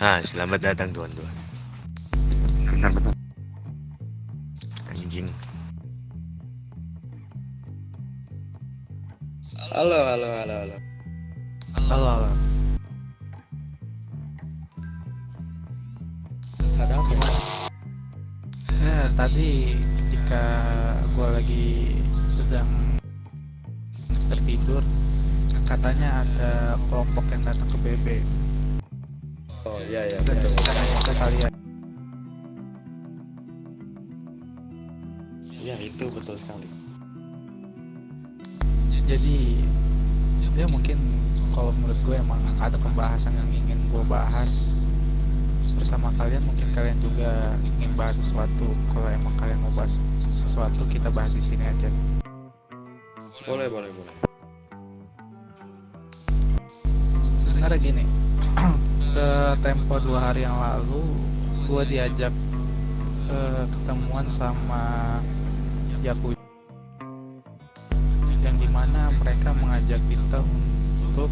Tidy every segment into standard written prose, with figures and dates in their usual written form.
Selamat datang tuan-tuan. Benar-benar. Anjing. Halo, halo, halo, halo. Halo, halo. Ada apa? Ya, tadi ketika gue lagi sedang tertidur, katanya ada kelompok yang datang ke BB Oh iya ya, dan betul. nanya ke kalian. Ya itu betul sekali. Jadi dia mungkin kalau menurut gue emang ada pembahasan yang ingin gue bahas bersama kalian. Mungkin kalian juga ingin bahas sesuatu. Kalau emang kalian mau bahas sesuatu, kita bahas di sini aja. Boleh, boleh, boleh. Sebenarnya gini, ke tempo 2 hari yang lalu gue diajak ketemuan sama Yaku, yang dimana mereka mengajak kita untuk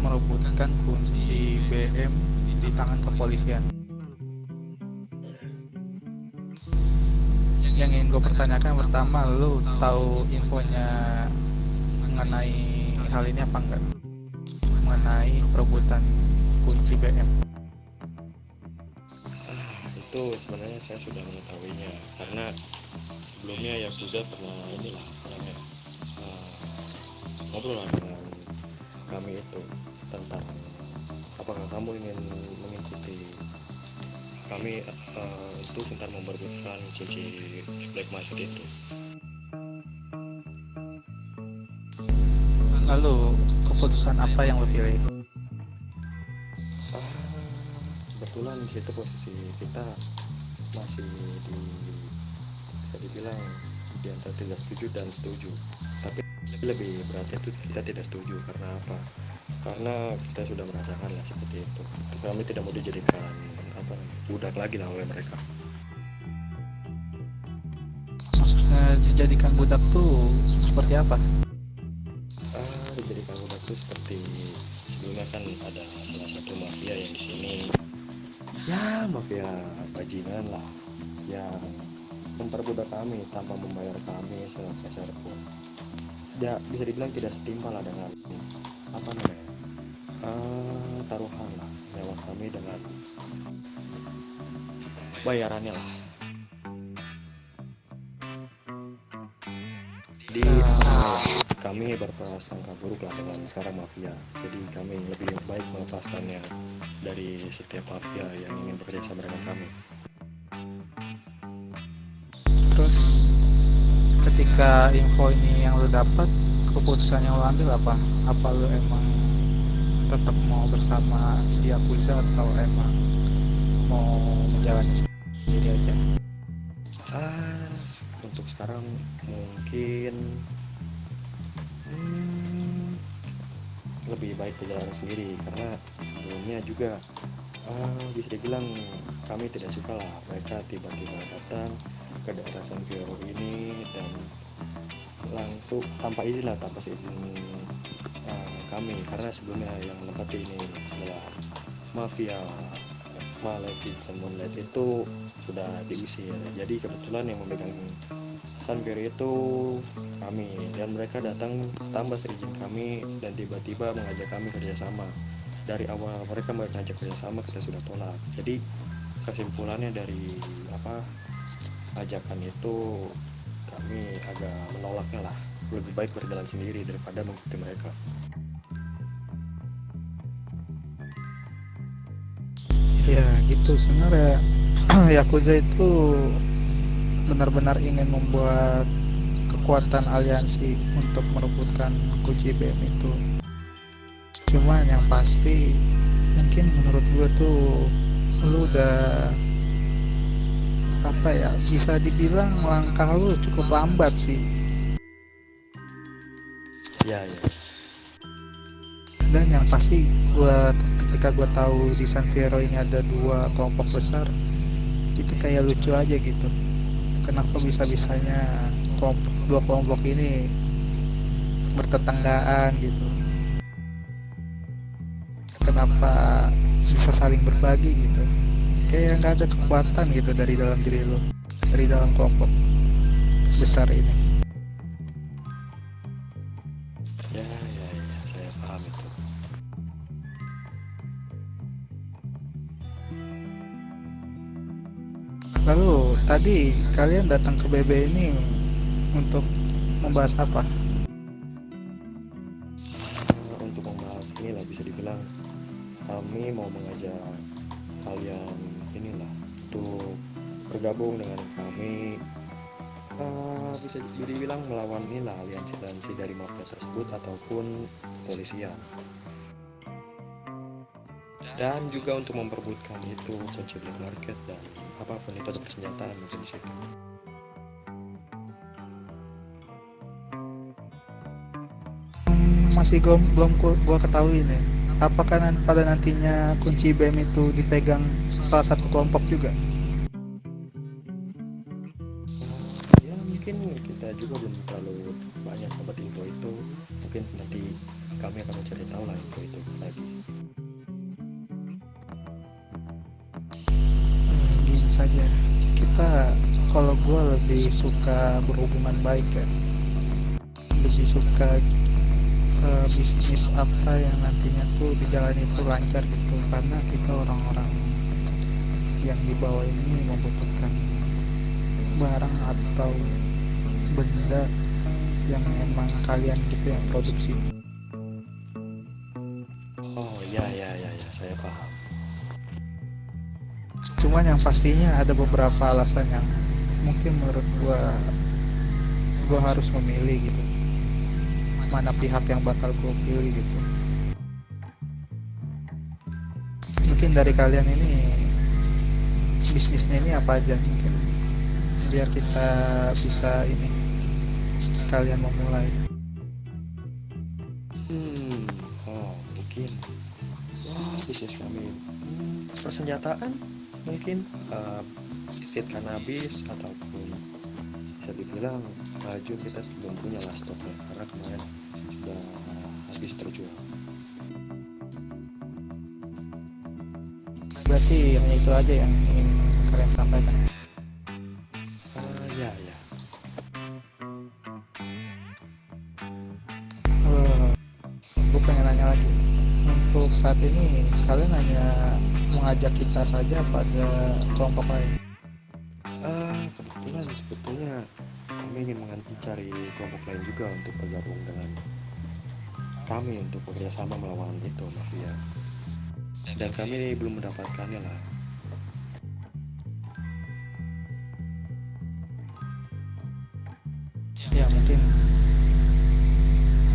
merebutkan kunci BM di tangan kepolisian. Yang ingin gue pertanyakan pertama, lu tahu infonya mengenai hal ini apa enggak? Mengenai perebutan kunci BM. Itu sebenarnya saya sudah mengetahuinya karena sebelumnya Yakuza pernah ngobrol dengan kami itu tentang apakah kamu ingin mengikuti kami itu tentang memperebutkan kunci Black Market itu. Lalu keputusan apa yang lu pilih? Kebetulan di situ posisi kita masih bisa dibilang di antara tidak setuju dan setuju, tapi lebih beratnya itu kita tidak setuju. Karena apa? Karena kita sudah merasakan lah seperti itu. Kami tidak mau dijadikan budak lagi lah oleh mereka. Maksudnya dijadikan budak tuh seperti apa? Dijadikan budak itu seperti sebelumnya kan ada salah satu mafia yang di sini, ya mafia bajingan lah, yang memperbudak kami tanpa membayar kami sepeser pun. Ya bisa dibilang tidak setimpal lah dengan taruhan lah lewat kami dengan bayarannya lah. Jadi kami berprasangka buruk lah dengan sekarang mafia. Jadi kami lebih baik melepaskannya dari setiap mafia yang ingin bekerja sama dengan kami. Terus ketika info ini yang lu dapat, keputusan yang lu ambil apa? Apa lu emang tetap mau bersama si Yakuza atau emang mau menjalani sendiri aja? Untuk sekarang mungkin lebih baik berjalan sendiri, karena sebelumnya juga bisa dibilang kami tidak suka lah mereka tiba-tiba datang ke daerah San Fierro ini dan langsung tanpa izin kami, karena sebelumnya yang menempati ini adalah mafia Maleficent Moonlight itu sudah diusir. Jadi kebetulan yang memegang San Fierro itu kami, dan mereka datang tanpa seizin kami dan tiba-tiba mengajak kami kerjasama. Dari awal mereka mengajak kerjasama, kita sudah tolak. Jadi kesimpulannya dari ajakan itu kami agak menolaknya lah. Lebih baik berjalan sendiri daripada mengikuti mereka. Ya gitu, sebenarnya Yakuza itu benar-benar ingin membuat kekuatan aliansi untuk merebutkan kunci BM itu. Cuman yang pasti mungkin menurut gue tuh lu udah bisa dibilang langkah lu cukup lambat sih. Ya. Dan yang pasti ketika gue tahu di San Fierro ini ada 2 kelompok besar, itu kayak lucu aja gitu. Kenapa bisa-bisanya 2 kelompok ini bertetanggaan gitu? Kenapa bisa saling berbagi gitu, kayak nggak ada kekuatan gitu dari dalam diri lo, dari dalam kelompok besar ini. Ya, ya, ya, saya paham itu. Lalu tadi kalian datang ke BB ini untuk membahas apa? Untuk membahas inilah bisa dibilang kami mau mengajak kalian inilah untuk bergabung dengan kami, bisa dibilang melawan inilah aliansi-aliansi dari mafia tersebut ataupun kepolisian, dan juga untuk memperebutkan itu kunci black market dan apapun itu, ada persenjataan mungkin di situ. Masih belum gua ketahui nih, apakah pada nantinya kunci BM itu dipegang salah satu kelompok juga? Ya mungkin kita juga belum terlalu banyak dapat info itu, mungkin nanti kami akan mencari tahu lah info itu lagi. Gini saja, kita, kalau gua lebih suka berhubungan baik ya, lebih suka bisnis apa yang nantinya tuh dijalani itu lancar gitu, karena kita orang-orang yang di bawah ini membutuhkan barang atau benda yang emang kalian gitu yang produksi. Oh ya, ya, ya, ya, saya paham. Cuman yang pastinya ada beberapa alasan yang mungkin menurut gua harus memilih gitu, mana pihak yang bakal gua pilih gitu. Mungkin dari kalian ini bisnisnya ini apa aja, mungkin biar kita bisa ini, kalian memulai. Oh mungkin, wah, bisnis kami, persenjataan mungkin, seed cannabis ataupun bisa dibilang maju, kita belum punya lah stoknya karena kemarin sudah habis terjual. Berarti hanya itu aja yang ingin kalian sampaikan. Ya, ya. Bukannya nanya lagi, untuk saat ini kalian hanya mengajak kita saja pada kelompok lain? Kebetulan sebetulnya kami ingin mencari kelompok lain juga untuk bergabung dengan kami untuk bekerjasama melawan itu mafia, dan kami belum mendapatkannya lah. Ya mungkin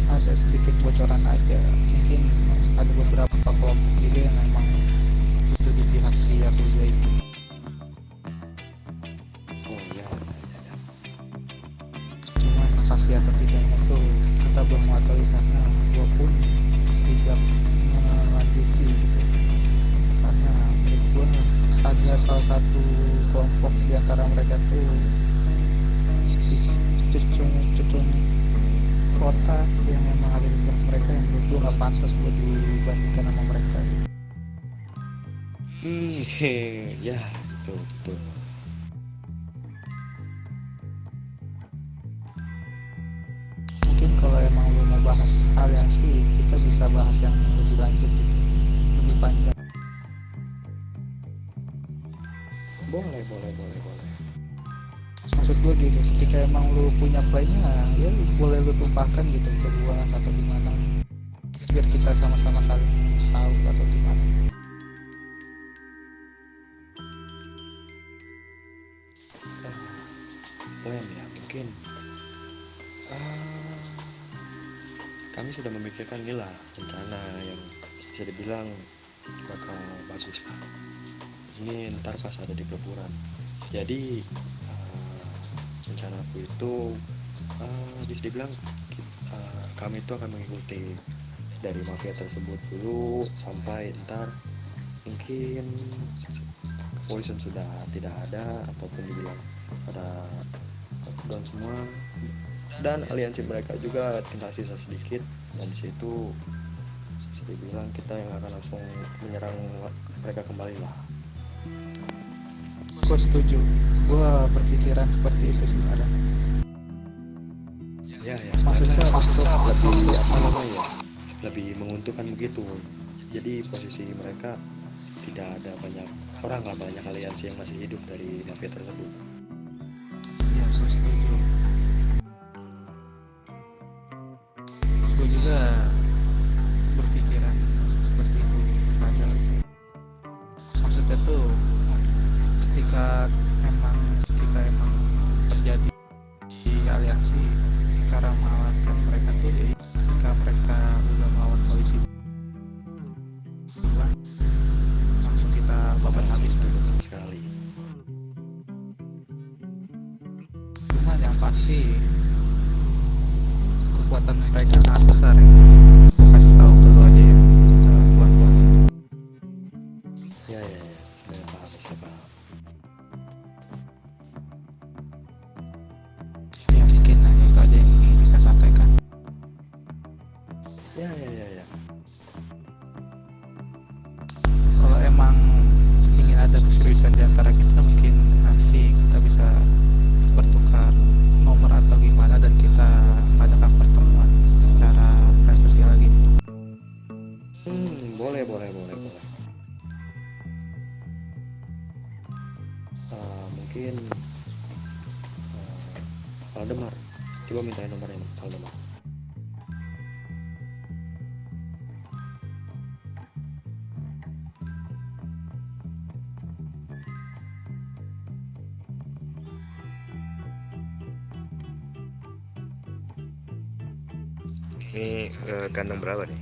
ada sedikit bocoran aja, mungkin ada beberapa kelompok juga yang emang itu di pihak si Yakuza itu. Oh ya, ya, ya, ya. Cuman pasti atau tidaknya tuh kita belum mengetahui, karena gua pun tidak melanjuti gitu, karena menurut gua ada salah satu kelompok di antara mereka tuh cucung kota yang memang ada di pihak mereka, yang menurut gua nggak pantas buat dibandingkan sama mereka. Ya, betul, betul. Mungkin kalau emang lu mau bahas aliansi, kita bisa bahas yang lebih lanjut gitu, lebih panjang. Boleh, boleh, boleh, boleh. Maksud gue gini, ketika emang lu punya playnya, ya boleh lu tumpahkan gitu ke gua atau gimana, biar kita sama-sama saling tahu atau gimana. Plan ya, mungkin kami sudah memikirkan inilah rencana yang bisa dibilang bakal bagus lah. Ini ntar pas ada di peleburan. Jadi rencanaku itu bisa dibilang kami itu akan mengikuti dari mafia tersebut dulu sampai ntar mungkin kepolisian sudah tidak ada ataupun dibilang pada lockdown semua, dan aliansi mereka juga tinggal sisa sedikit, dan disitu bisa dibilang kita yang akan langsung menyerang mereka kembali lah. Gue setuju, gue berpikiran seperti itu sih kadang. Ya Maksudnya karena lebih apa namanya, lebih menguntungkan begitu. Jadi posisi mereka tidak ada banyak orang lah, banyak aliansi yang masih hidup dari mafia tersebut. ya gue setuju. Gue juga berpikiran seperti itu kadang. Maksudnya tuh ketika emang terjadi di aliansi cara melawan mereka tuh ya ketika mereka udah melawan polisi duluan, langsung kita babat habis Itu gitu. betul sekali. Cuma yang pasti kekuatan mereka sangat besar ya. Gue kasih tahu ke lu aja ya, ke tuan-tuan. Ya, saya paham, saya paham. Ya mungkin hanya itu aja yang ingin bisa sampaikan. Ya. Kalau emang ingin ada keseriusan di antara kita, mungkin nanti kita bisa bertukar nomor atau gimana dan kita mengadakan pertemuan secara privasi lagi. Boleh. Mungkin Valdemar, coba mintain nomornya Valdemar. Ini kandang berapa nih?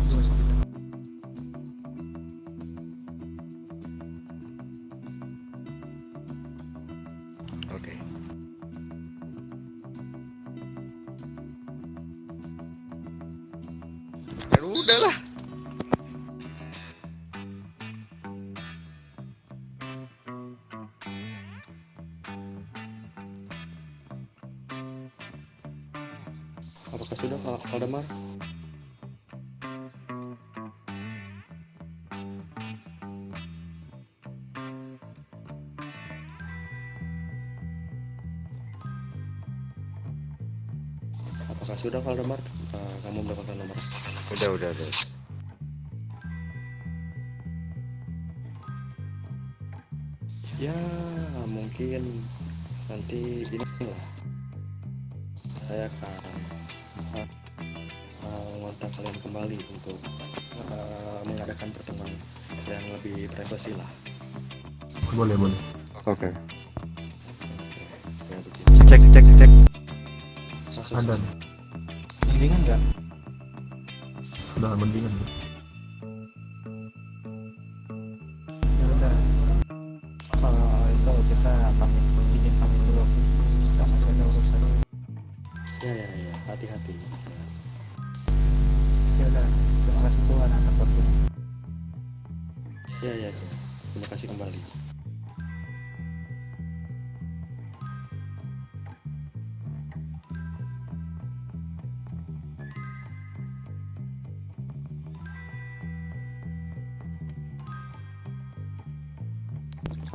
Dua sampai tiga. Oke. Ya udahlah. Apakah sudah Valdemar? Apakah sudah Valdemar? Kamu mendapatkan nomor? Udah. Ya, mungkin nanti inilah saya akan mengontak kalian kembali untuk mengadakan pertemuan yang lebih privasi lah. Boleh. Oke. Ya, begitu. Cek. Masuk. Ada. Mendingan nggak? Sudah mendingan. Ya udah. Kalau itu kita pamit dulu. Kita masih ada urusan. Ya. Hati-hati. Ya udah. Terima kasih Tuhan atas waktunya. Ya. Terima kasih kembali.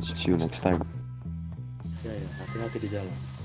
See you next time. Ya. Hati-hati di jalan.